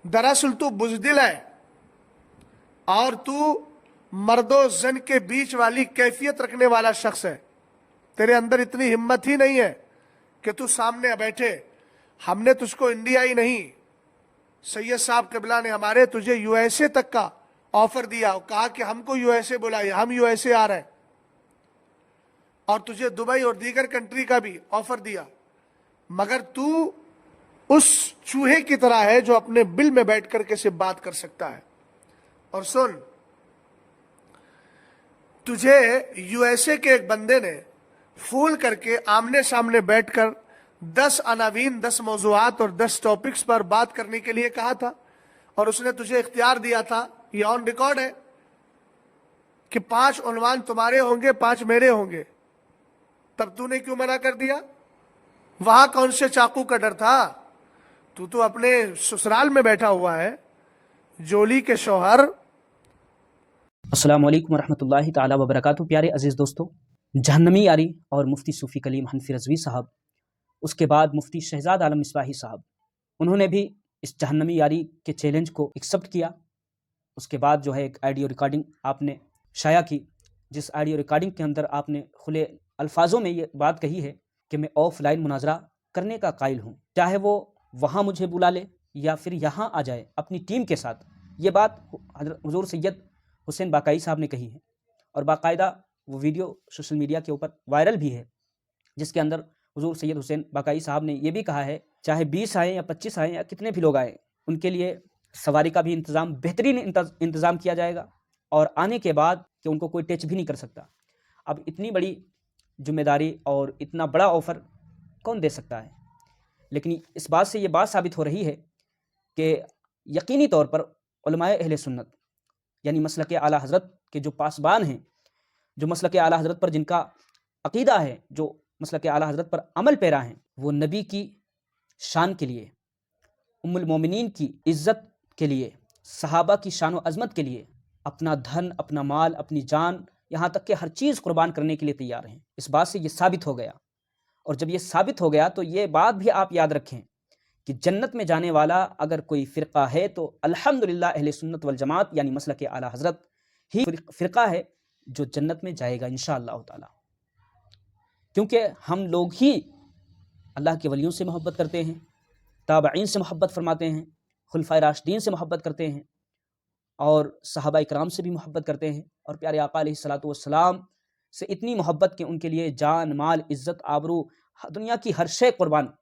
दरअसल तू बुजदिल है और तू मर्दो जन के बीच वाली कैफियत रखने वाला शख्स है। तेरे अंदर इतनी हिम्मत ही नहीं है कि तू सामने बैठे। हमने तुझको इंडिया ही नहीं, सैयद साहब कबला ने हमारे तुझे यूएसए तक का ऑफर दिया, कहा कि हमको यूएसए बुलाइए, हम यूएसए आ रहे हैं, और तुझे दुबई और दीगर कंट्री का भी ऑफर दिया, मगर तू उस चूहे की तरह है जो अपने बिल में बैठ करके सिर्फ बात कर सकता है। और सुन, तुझे यूएसए के एक बंदे ने फूल करके आमने सामने बैठकर 10 अनावीन, 10 मौजूआत और 10 टॉपिक्स पर बात करने के लिए कहा था, और उसने तुझे इख्तियार दिया था, ये ऑन रिकॉर्ड है, कि 5 उन्वान तुम्हारे होंगे, 5 मेरे होंगे। तब तूने क्यों मना कर दिया? वहां कौन से चाकू का डर था? तू तो अपने ससुराल में बैठा हुआ है, जोली के शौहर। अस्सलाम वालेकुम रहमतुल्लाहि ताला व बरकातुहू। प्यारे अजीज़ दोस्तों, जहन्नमी यारी और मुफ्ती सूफ़ी कलीम हनफी रज़वी साहब, उसके बाद मुफ्ती शहजाद आलम मिसबाही साहब, उन्होंने भी इस जहन्नमी यारी के चैलेंज को एक्सेप्ट किया। उसके बाद जो है एक ऑडियो रिकॉर्डिंग आपने शाया की, जिस ऑडियो रिकॉर्डिंग के अंदर आपने खुले अल्फाजों में ये बात कही है कि मैं ऑफलाइन मुनाजरा करने का कायल हूँ, चाहे वो वहाँ मुझे बुला ले या फिर यहाँ आ जाए अपनी टीम के साथ। ये बात हुजूर सैयद हुसैन बाकाई साहब ने कही है, और बाकायदा वो वीडियो सोशल मीडिया के ऊपर वायरल भी है, जिसके अंदर हुजूर सैयद हुसैन बाकाई साहब ने ये भी कहा है, चाहे 20 आए या 25 आए या कितने भी लोग आए, उनके लिए सवारी का भी इंतज़ाम, बेहतरीन इंतज़ाम किया जाएगा, और आने के बाद कि उनको कोई टच भी नहीं कर सकता। अब इतनी बड़ी जिम्मेदारी और इतना बड़ा ऑफ़र कौन दे सकता है? लेकिन इस बात से ये बात साबित हो रही है कि यकीनी तौर पर उलमाए अहले सुन्नत, यानी मसलक आला हज़रत के जो पासबान हैं, जो मसलक आला हज़रत पर जिनका अक़ीदा है, जो मसलक आला हज़रत पर अमल पैरा हैं, वो नबी की शान के लिए, उम्मुल मोमिनीन की इज़्ज़त के लिए, सहाबा की शान व अज़मत के लिए अपना धन, अपना माल, अपनी जान, यहाँ तक कि हर चीज़ कुर्बान करने के लिए तैयार हैं। इस बात से ये साबित हो गया, और जब ये साबित हो गया तो ये बात भी आप याद रखें कि जन्नत में जाने वाला अगर कोई फ़िरक़ा है तो अल्हम्दुलिल्लाह अहले सुन्नत वल जमात यानी मसलक आला हज़रत ही फ़िरक़ा है जो जन्नत में जाएगा इंशाअल्लाह ताला। क्योंकि हम लोग ही अल्लाह के वलियों से मोहब्बत करते हैं, ताबईन से मोहब्बत फरमाते हैं, खुलफ़ाए राशिदीन से मोहब्बत करते हैं, और सहाबा इकराम से भी मोहब्बत करते हैं, और प्यारे आका अलैहिस्सलातु वस्सलाम से इतनी मोहब्बत कि उनके लिए जान, माल, इज़्ज़त, आबरू, दुनिया की हर शे कुर्बान।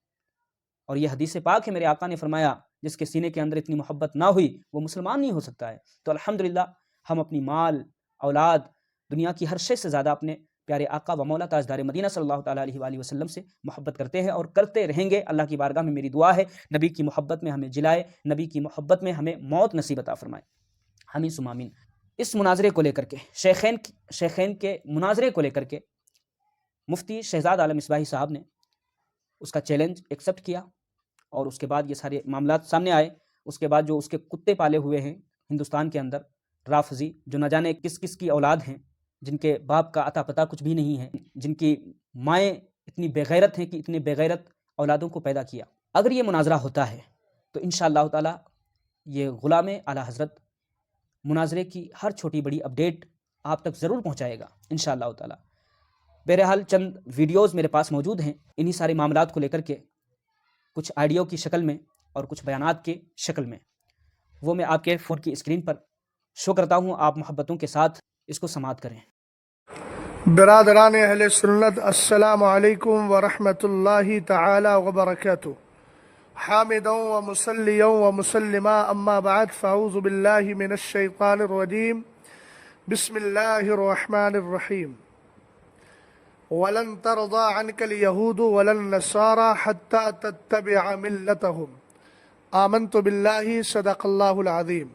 और ये हदीस पाक है, मेरे आका ने फरमाया, जिसके सीने के अंदर इतनी मोहब्बत ना हुई वो मुसलमान नहीं हो सकता है। तो अल्हम्दुलिल्लाह हम अपनी माल, औलाद, दुनिया की हर शे से ज़्यादा अपने प्यारे आका व मौला ताजदार मदीना सल्लल्लाहु तआला अलैहि वसल्लम से मोहब्बत करते हैं और करते रहेंगे। अल्लाह की बारगाह में मेरी दुआ है, नबी की मोहब्बत में हमें जिलाए, नबी की मोहब्बत में हमें मौत नसीब अता फरमाए। आमीन सुम्मा आमीन। इस मुनाजरे को लेकर के, शेखैन के मुनाजरे को लेकर के मुफ्ती शहजाद आलम मिसबाही साहब ने उसका चैलेंज एक्सेप्ट किया, और उसके बाद ये सारे मामलात सामने आए। उसके बाद जो उसके कुत्ते पाले हुए हैं हिंदुस्तान के अंदर, राफजी, जो न जाने किस किस की औलाद हैं, जिनके बाप का अता पता कुछ भी नहीं है, जिनकी माएँ इतनी बेगैरत हैं कि इतने बेगैरत औलादों को पैदा किया। अगर ये मुनाजरा होता है तो इंशाअल्लाह ताला ये गुलाम आला हज़रत मुनाजरे की हर छोटी बड़ी अपडेट आप तक ज़रूर पहुँचाएगा इंशाअल्लाह ताला। बहरहाल चंद वीडियोज़ मेरे पास मौजूद हैं इन्हीं सारे मामलात को लेकर के, कुछ ऑडियो की शक्ल में और कुछ बयानात की शक्ल में। वो मैं आपके फ़ोन की स्क्रीन पर शो करता हूँ, आप मोहब्बतों के साथ इसको समाअत करें। बिरादरान अहले सुन्नत, अस्सलामु अलैकुम व रहमतुल्लाहि तआला व बरकातुहू। हामिदों व मुसल्लियों व मुसल्लिमा, अम्मा बाद, फ़अऊज़ु बिल्लाहि मिनश शैतानिर रजीम, बिस्मिल्लाहिर रहमानिर रहीम। वलन तरदा अनकल यहूदु वलन नसारा हत्ता तत्तबिअ मिल्लतहुम, आमन्तु बिल्लाहि सदक़ल्लाहुल अज़ीम।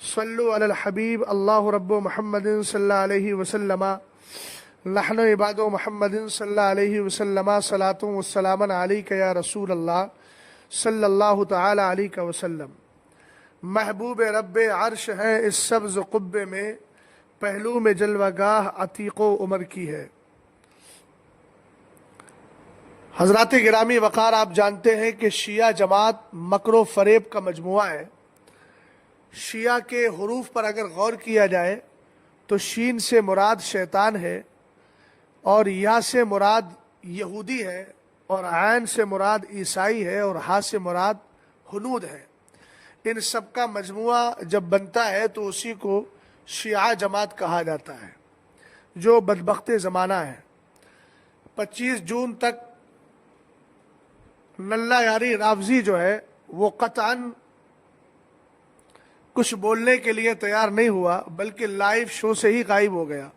सल्लु अलल हबीब, अल्लाहु रब्बु मुहम्मदिन सल्लल्लाहु अलैहि वसल्लम, नहनु इबादु मुहम्मदिन सल्लल्लाहु अलैहि वसल्लम, सलातु व सलामन अलैका या रसूल अल्लाह सल्लल्लाहु तआला अलैहि वसल्लम। महबूब रब्बे अर्श है इस सब्ज़ कुब्बे में, पहलू में जलवागाह अतीक़ो उमर की है। حضرات گرامی وقار، آپ جانتے ہیں کہ شیعہ جماعت مکر و فریب کا مجموعہ ہے۔ شیعہ کے حروف پر اگر غور کیا جائے تو شین سے مراد شیطان ہے، اور یا سے مراد یہودی ہے، اور عین سے مراد عیسائی ہے، اور ہا سے مراد ہنود ہے۔ ان سب کا مجموعہ جب بنتا ہے تو اسی کو شیعہ جماعت کہا جاتا ہے، جو بدبخت زمانہ ہے۔ 25 جون تک نلہ یاری رافضی جو ہے وہ قطعاً کچھ بولنے کے لیے تیار نہیں ہوا، بلکہ لائیو شو سے ہی غائب ہو گیا۔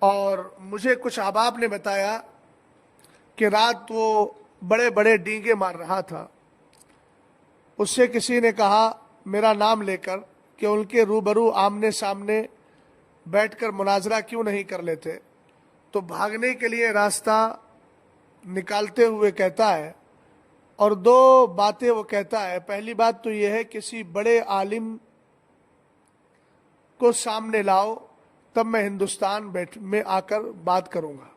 اور مجھے کچھ احباب نے بتایا کہ رات وہ بڑے بڑے ڈینگے مار رہا تھا۔ اس سے کسی نے کہا میرا نام لے کر کہ ان کے روبرو آمنے سامنے بیٹھ کر مناظرہ کیوں نہیں کر لیتے، تو بھاگنے کے لیے راستہ نکالتے ہوئے کہتا ہے، اور 2 باتیں وہ کہتا ہے۔ پہلی بات تو یہ ہے کسی بڑے عالم کو سامنے لاؤ، تب میں ہندوستان میں آ کر بات کروں گا۔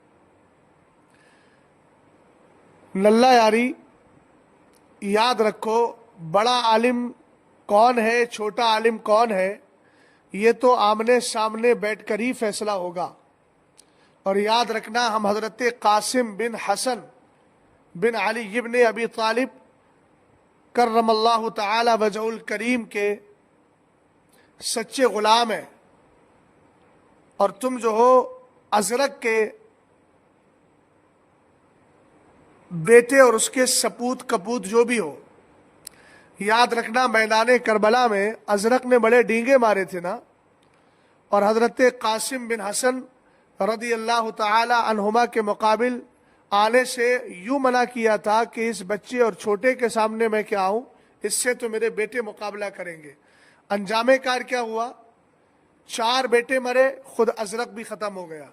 نلہ یاری یاد رکھو، بڑا عالم کون ہے، چھوٹا عالم کون ہے، یہ تو آمنے سامنے بیٹھ کر ہی فیصلہ ہوگا۔ اور یاد رکھنا، ہم حضرت قاسم بن حسن بن علی ابن ابی طالب کرم اللہ تعالی وجہ الکریم کے سچے غلام ہیں، اور تم جو ہو ازرق کے بیٹے اور اس کے سپوت کپوت جو بھی ہو۔ یاد رکھنا، میدان کربلا میں ازرق نے بڑے ڈینگے مارے تھے نا، اور حضرت قاسم بن حسن رضی اللہ تعالی عنہما کے مقابل آنے سے یوں منع کیا تھا کہ اس بچے اور چھوٹے کے سامنے میں کیا آؤں، اس سے تو میرے بیٹے مقابلہ کریں گے۔ انجام کار کیا ہوا؟ 4 بیٹے مرے، خود ازرق بھی ختم ہو گیا۔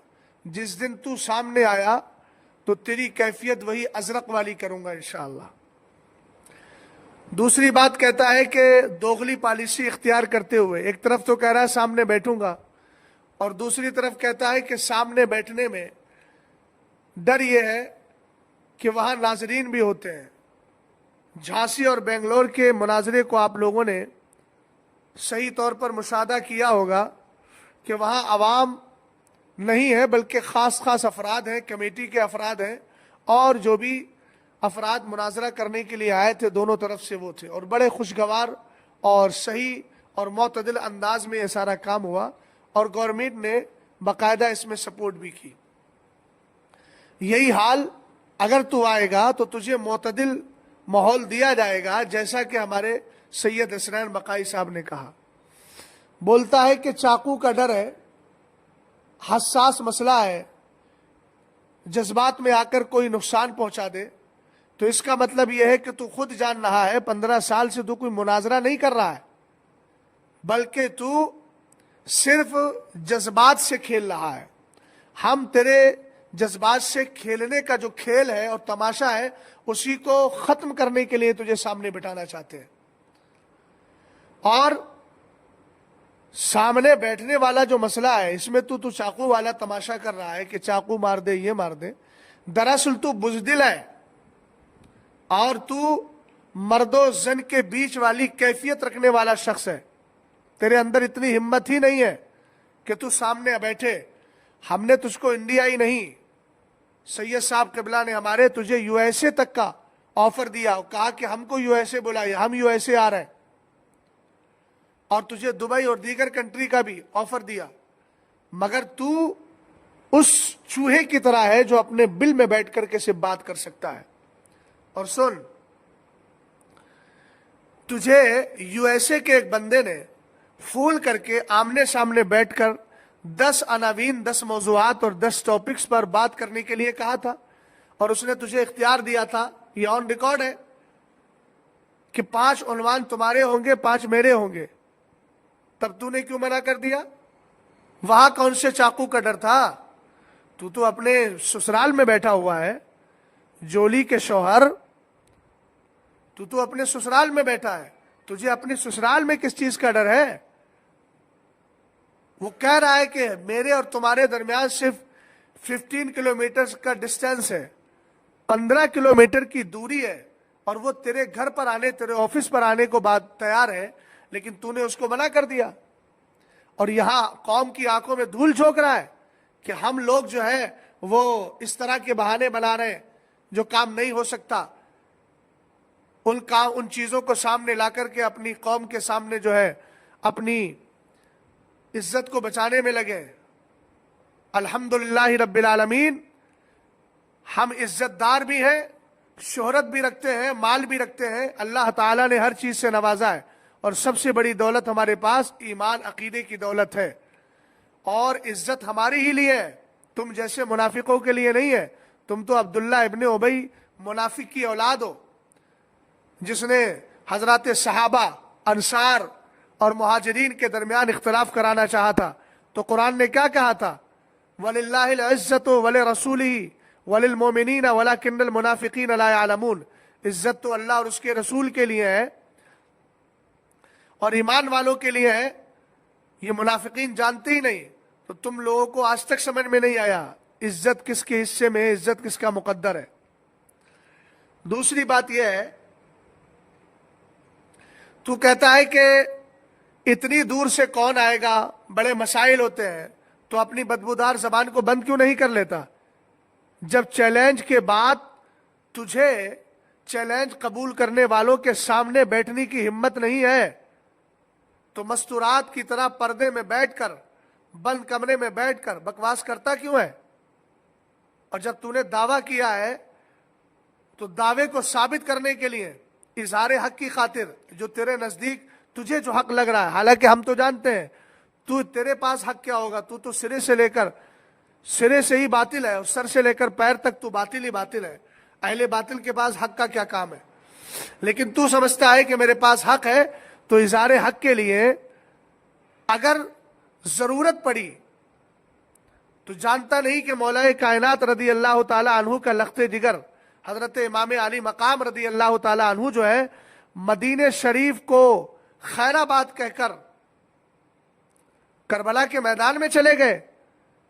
جس دن تو سامنے آیا تو تیری کیفیت وہی ازرق والی کروں گا انشاءاللہ۔ دوسری بات کہتا ہے کہ دوغلی پالیسی اختیار کرتے ہوئے ایک طرف تو کہہ رہا ہے سامنے بیٹھوں گا، اور دوسری طرف کہتا ہے کہ سامنے بیٹھنے میں ڈر یہ ہے کہ وہاں ناظرین بھی ہوتے ہیں۔ جھانسی اور بنگلور کے مناظرے کو آپ لوگوں نے صحیح طور پر مشاہدہ کیا ہوگا کہ وہاں عوام نہیں ہے، بلکہ خاص افراد ہیں، کمیٹی کے افراد ہیں، اور جو بھی افراد مناظرہ کرنے کے لیے آئے تھے دونوں طرف سے وہ تھے، اور بڑے خوشگوار اور صحیح اور معتدل انداز میں یہ سارا کام ہوا، اور گورنمنٹ نے باقاعدہ اس میں سپورٹ بھی کی۔ یہی حال اگر تو آئے گا تو تجھے معتدل ماحول دیا جائے گا، جیسا کہ ہمارے سید حسنین بقائی صاحب نے کہا۔ بولتا ہے کہ چاقو کا ڈر ہے، حساس مسئلہ ہے، جذبات میں آ کر کوئی نقصان پہنچا دے، تو اس کا مطلب یہ ہے کہ تو خود جان رہا ہے 15 سال سے تو کوئی مناظرہ نہیں کر رہا ہے، بلکہ تو صرف جذبات سے کھیل رہا ہے۔ ہم تیرے جذبات سے کھیلنے کا جو کھیل ہے اور تماشا ہے، اسی کو ختم کرنے کے لیے تجھے سامنے بٹھانا چاہتے ہیں۔ اور سامنے بیٹھنے والا جو مسئلہ ہے، اس میں تو چاقو والا تماشا کر رہا ہے کہ چاقو مار دے، یہ مار دے۔ دراصل تو بزدل ہے، اور تو مرد و زن کے بیچ والی کیفیت رکھنے والا شخص ہے۔ تیرے اندر اتنی ہمت ہی نہیں ہے کہ تو سامنے بیٹھے۔ ہم نے تجھ کو انڈیا ہی نہیں، سید صاحب قبلہ نے ہمارے تجھے یو ایس اے تک کا آفر دیا، کہا کہ ہم کو یو ایس اے بلائیے، ہم یو ایس اے آ رہے ہیں، اور تجھے دبئی اور دیگر کنٹری کا بھی آفر دیا، مگر تو اس چوہے کی طرح ہے جو اپنے بل میں بیٹھ کر کے صرف بات کر سکتا ہے۔ اور سن، تجھے یو ایس اے کے ایک بندے نے فون کر کے آمنے سامنے بیٹھ کر 10 عناوین، 10 موضوعات اور 10 ٹاپکس پر بات کرنے کے لیے کہا تھا، اور اس نے تجھے اختیار دیا تھا، یہ آن ریکارڈ ہے، کہ 5 عنوان تمہارے ہوں گے، 5 میرے ہوں گے۔ تب تو نے کیوں منع کر دیا؟ وہاں کون سے چاقو کا ڈر تھا؟ تو اپنے سسرال میں بیٹھا ہوا ہے، جولی کے شوہر، تو اپنے سسرال میں بیٹھا ہے، تجھے اپنے سسرال میں کس چیز کا ڈر ہے؟ وہ کہہ رہا ہے کہ میرے اور تمہارے درمیان صرف 15 کلومیٹر کا ڈسٹینس ہے، 15 किलोमीटर की दूरी है और वो तेरे घर पर आने, तेरे ऑफिस पर आने को बाद तैयार है, लेकिन तूने उसको मना कर दिया। और यहां कौम की आंखों में धूल झोंक रहा है कि हम लोग जो है वो इस तरह के बहाने बना रहे हैं जो काम नहीं हो सकता। उन चीजों को सामने ला करके अपनी कौम के सामने जो है अपनी इज्जत को बचाने में लगे। अल्हम्दुलिल्लाह रब्बिल आलमीन, हम इज्जतदार भी हैं, शोहरत भी रखते हैं, माल भी रखते हैं। अल्लाह ताला ने हर चीज से नवाजा है और सबसे बड़ी दौलत हमारे पास ईमान अकीदे की दौलत है। और इज्जत हमारी ही लिए है, तुम जैसे मुनाफिकों के लिए नहीं है। तुम तो अब्दुल्ला इब्ने उबई मुनाफिक की औलाद हो, जिसने हजरत सहाबा, अंसार और मुहाजिरीन के दरमियान इख्तिलाफ कराना चाहा था। तो कुरान ने क्या कहा था? वलिल्लाहिल इज्जतु वले रसूलिही वलिल मोमिनीन वलाकिन्नल मुनाफिकीन ला यअलमून। इज्जत तो अल्लाह और उसके रसूल के लिए है और ईमान वालों के लिए है, ये मुनाफिकीन जानते ही नहीं। तो तुम लोगों को आज तक समझ में नहीं आया इज्जत किसके हिस्से में है, इज्जत किसका मुकद्दर है। दूसरी बात यह है, तू कहता है कि इतनी दूर से कौन आएगा, बड़े मसाइल होते हैं, तो अपनी बदबूदार जबान को बंद क्यों नहीं कर लेता? जब चैलेंज के बाद तुझे चैलेंज कबूल करने वालों के सामने बैठने की हिम्मत नहीं है, तो मस्तूरात की तरह पर्दे में बैठकर, बंद कमरे में बैठकर बकवास करता क्यों है? और जब तूने दावा किया है तो दावे को साबित करने के लिए, इजहार हक की खातिर, जो तेरे नजदीक तुझे जो हक लग रहा है, हालांकि हम तो जानते हैं तेरे पास हक क्या होगा, तू तो सिरे से ही बातिल है, सर से लेकर पैर तक तू बातिल ही बातिल है। अहले बातिल के पास हक का क्या काम है? लेकिन तू समझता है कि मेरे पास हक है, तो इजहार हक के लिए अगर जरूरत पड़ी तो जानता नहीं कि मौलाए कायनात रदी अल्लाह ताला अन्हु का लख्ते जिगर हजरत इमाम अली मकाम रदी अल्लाह ताला अन्हु जो है, मदीने शरीफ को खैराबाद कहकर करबला के मैदान में चले गए।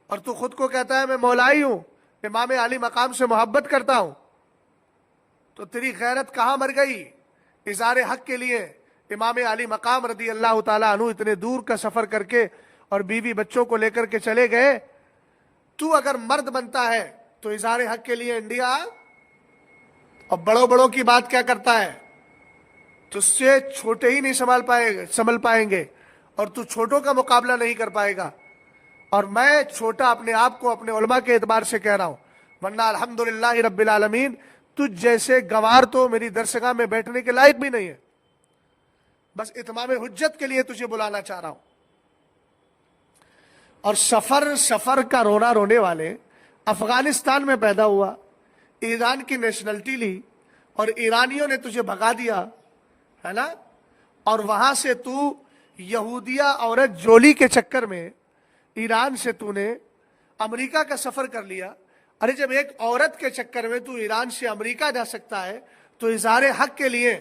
और तू खुद को कहता है मैं मौलाई हूं, इमाम अली मकाम से मोहब्बत करता हूं। तो तेरी गैरत कहां मर गई? इज़हार हक के लिए इमाम अली मकाम रदी अल्लाह ताला अन्हु इतने दूर का सफर करके और बीवी बच्चों को लेकर के चले गए। तू अगर मर्द बनता है तो इज़हार हक के लिए इंडिया और बड़ों बड़ों की बात क्या करता है? तुझसे छोटे ही नहीं संभल पाएंगे और तू छोटों का मुकाबला नहीं कर पाएगा। और मैं छोटा अपने आप को अपने उलमा के एतबार से कह रहा हूं, वरना अल्हम्दुलिल्लाह रब्बिल आलमीन तुझ जैसे गंवार तो मेरी दरसगाह में बैठने के लायक भी नहीं है। बस इत्माम हुज्जत के लिए तुझे बुलाना चाह रहा हूं। और सफर का रोना रोने वाले अफगानिस्तान में पैदा हुआ, ईरान की नेशनलिटी ली और ईरानियों ने तुझे भगा दिया, है ना? और वहां से तू यहूदिया औरत जोली के चक्कर में ईरान से तूने अमेरिका का सफर कर लिया। अरे जब एक औरत के चक्कर में तू ईरान से अमेरिका जा सकता है, तो इजहार हक के लिए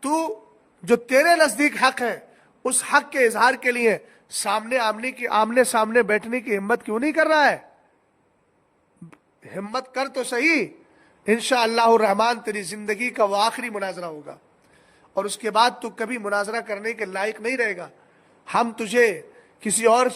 तू जो तेरे नजदीक हक है, उस हक के इजहार के लिए आमने सामने बैठने की हिम्मत क्यों नहीं कर रहा है? हिम्मत कर तो सही, इंशाअल्लाह रहमान तेरी जिंदगी का वो आखिरी मुनाजरा होगा और उसके बाद तू कभी मुनाजरा करने के लायक नहीं रहेगा। हम तुझे किसी और